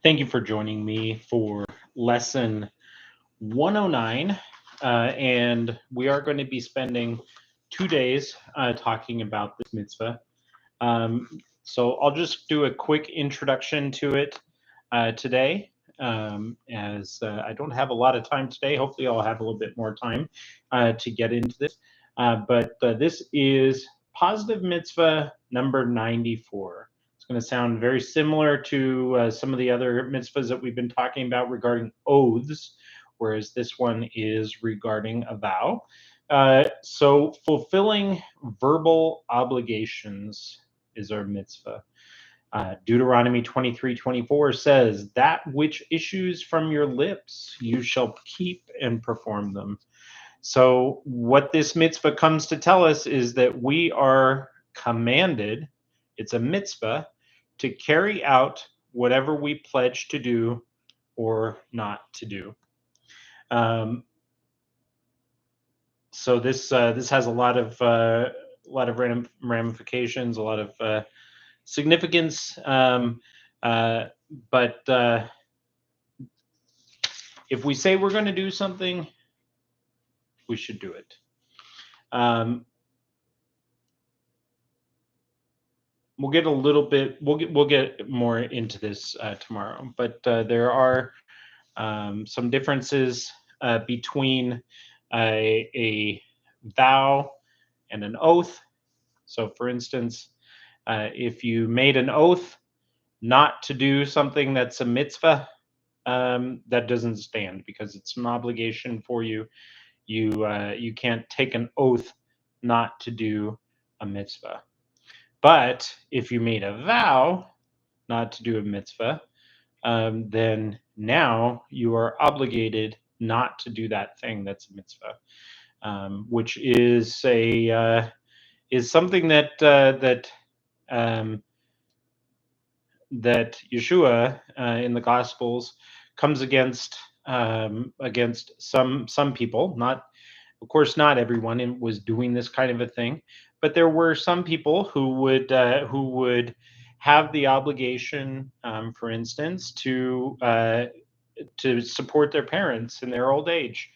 Thank you for joining me for lesson 109. And we are going to be spending 2 days talking about this mitzvah. Um, so I'll just do a quick introduction to it today, as I don't have a lot of time today. Hopefully, I'll have a little bit more time to get into this. But this is positive mitzvah number 94. It's going to sound very similar to some of the other mitzvahs that we've been talking about regarding oaths, whereas this one is regarding a vow. So, fulfilling verbal obligations is our mitzvah. Deuteronomy 23:24 says, "That which issues from your lips, you shall keep and perform them." So, what this mitzvah comes to tell us is that we are commanded, it's a mitzvah, to carry out whatever we pledge to do or not to do. Um, so this has a lot of ramifications, a lot of significance. Uh, but if we say we're going to do something, we should do it. We'll get a little bit. We'll get more into this tomorrow. But there are some differences between a vow and an oath. So, for instance, if you made an oath not to do something that's a mitzvah, that doesn't stand because it's an obligation for you. You can't take an oath not to do a mitzvah. But if you made a vow not to do a mitzvah, then now you are obligated not to do that thing that's a mitzvah, which is something um, that Yeshua in the Gospels comes against some people. Not, of course, not everyone was doing this kind of a thing, but there were some people who would have the obligation, for instance, to support their parents in their old age,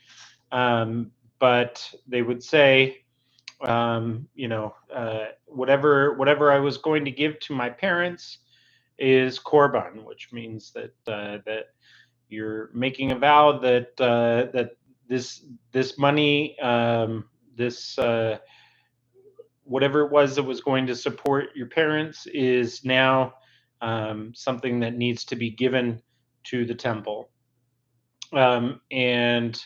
but they would say, whatever I was going to give to my parents is korban, which means that you're making a vow that this money, this whatever it was that was going to support your parents, is now something that needs to be given to the temple, and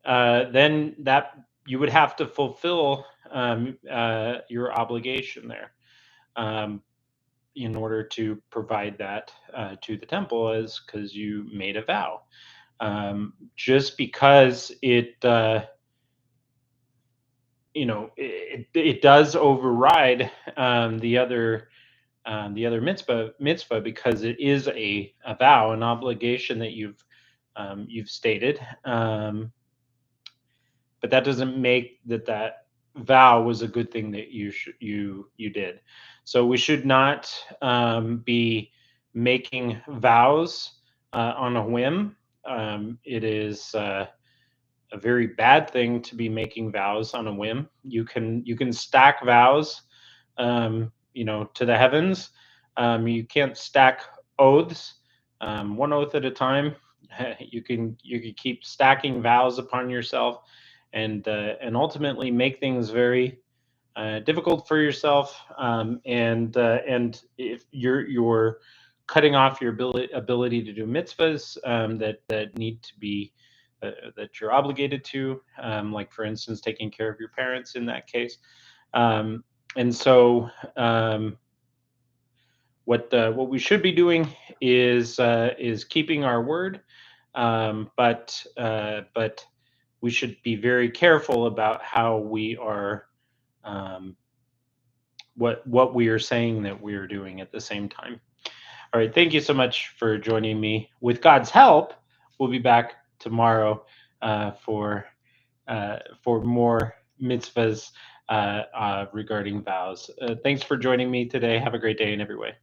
then that you would have to fulfill your obligation there. In order to provide that to the temple, as because you made a vow. Just because it does override the other mitzvah, because it is a vow, an obligation that you've stated. But that doesn't make that vow was a good thing that you did. So we should not be making vows on a whim. It is a very bad thing to be making vows on a whim. You can stack vows, to the heavens. You can't stack oaths, one oath at a time. You can keep stacking vows upon yourself, and ultimately make things very difficult for yourself. And if you're cutting off your ability to do mitzvahs that need to be that you're obligated to, like, for instance, taking care of your parents in that case. And so what we should be doing is keeping our word, but we should be very careful about how we are, what we are saying that we are doing at the same time. All right, thank you so much for joining me. With God's help, we'll be back tomorrow for more mitzvahs regarding vows. Thanks for joining me today. Have a great day in every way.